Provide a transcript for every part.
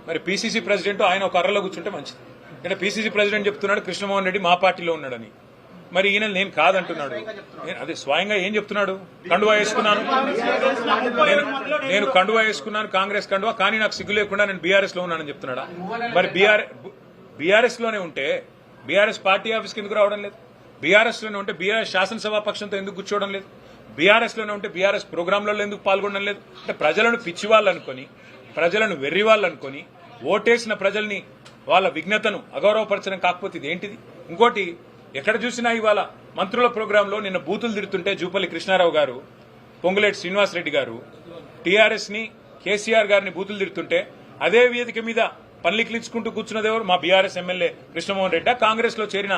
మరి PCC president ఆయన ఒక అర్రలో కూర్చుంటే మంచిది. అంటే పిసిసి ప్రెసిడెంట్ చెప్తున్నాడు కృష్ణమోహన్ రెడ్డి మా పార్టీలో ఉన్నాడని, మరి ఈయన నేను కాదంటున్నాడు. అదే స్వయంగా ఏం చెప్తున్నాడు, కండువా వేసుకున్నాను, నేను కండువా వేసుకున్నాను కాంగ్రెస్ కండువా, కానీ నాకు సిగ్గు లేకుండా నేను బీఆర్ఎస్ లో ఉన్నానని చెప్తున్నాడా? మరి బీఆర్ఎస్ లోనే ఉంటే బీఆర్ఎస్ పార్టీ ఆఫీస్కి ఎందుకు రావడం లేదు? బీఆర్ఎస్ లోనే ఉంటే బీఆర్ఎస్ శాసనసభా పక్షంతో ఎందుకు కూర్చోవడం లేదు? బీఆర్ఎస్ లోనే ఉంటే బీఆర్ఎస్ ప్రోగ్రాంలలో ఎందుకు పాల్గొనడం లేదు? అంటే ప్రజలను పిచ్చివాళ్ళు అనుకొని, ప్రజలను వెర్రివాళ్ళు అనుకొని, ఓటేసిన ప్రజల్ని వాళ్ళ విఘ్నతను అగౌరవపరచడం కాకపోతే ఇది ఏంటిది? ఇంకోటి, ఎక్కడ చూసినా ఇవాళ మంత్రుల ప్రోగ్రాంలో నిన్న బూతులు తిడుతుంటే జూపల్లి కృష్ణారావు గారు, పొంగులేటి శ్రీనివాసరెడ్డి గారు టీఆర్ఎస్ ని కేసీఆర్ గారిని బూతులు తిడుతుంటే అదే వేదిక మీద పన్లికిలించుకుంటూ కూర్చున్నది ఎవరు? మా బీఆర్ఎస్ ఎమ్మెల్యే కృష్ణమోహన్ రెడ్డి, కాంగ్రెస్ లో చేరిన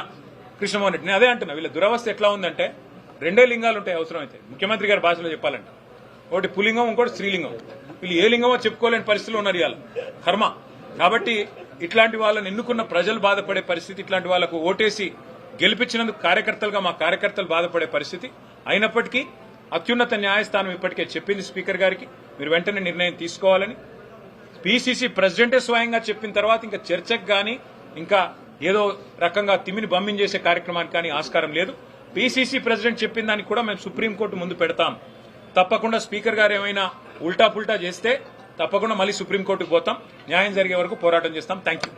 కృష్ణమోహన్ రెడ్డి. నేను అదే అంటున్నా, వీళ్ళ దురవస్థ ఎట్లా ఉందంటే రెండే లింగాలు ఉంటాయి అవసరమైతే, ముఖ్యమంత్రి గారి భాషలో చెప్పాలంటే, ఒకటి పులింగం, ఇంకోటి స్త్రీలింగం. వీళ్ళు ఏ లింగమో చెప్పుకోలేని పరిస్థితులు ఉన్నారు ఇవాళ, కర్మ. కాబట్టి ఇట్లాంటి వాళ్ళని ఎన్నుకున్న ప్రజలు బాధపడే పరిస్థితి, ఇట్లాంటి వాళ్లకు ఓటేసి గెలిపించినందుకు కార్యకర్తలుగా మా కార్యకర్తలు బాధపడే పరిస్థితి. అయినప్పటికీ అత్యున్నత న్యాయస్థానం ఇప్పటికే చెప్పింది స్పీకర్ గారికి, మీరు వెంటనే నిర్ణయం తీసుకోవాలని. పిసిసి ప్రెసిడెంటే స్వయంగా చెప్పిన తర్వాత ఇంకా చర్చకు గానీ, ఇంకా ఏదో రకంగా తిమ్మిని బంబించేసే కార్యక్రమానికి కానీ ఆస్కారం లేదు. పిసిసి ప్రెసిడెంట్ చెప్పిన దానికి కూడా మేము సుప్రీంకోర్టు ముందు పెడతాం. తప్పకుండా స్పీకర్ గారు ఏమైనా ఉల్టా పుల్టా చేస్తే తప్పకుండా మళ్ళీ సుప్రీంకోర్టుకు పోతాం. న్యాయం జరిగే వరకు పోరాటం చేస్తాం. Thank you.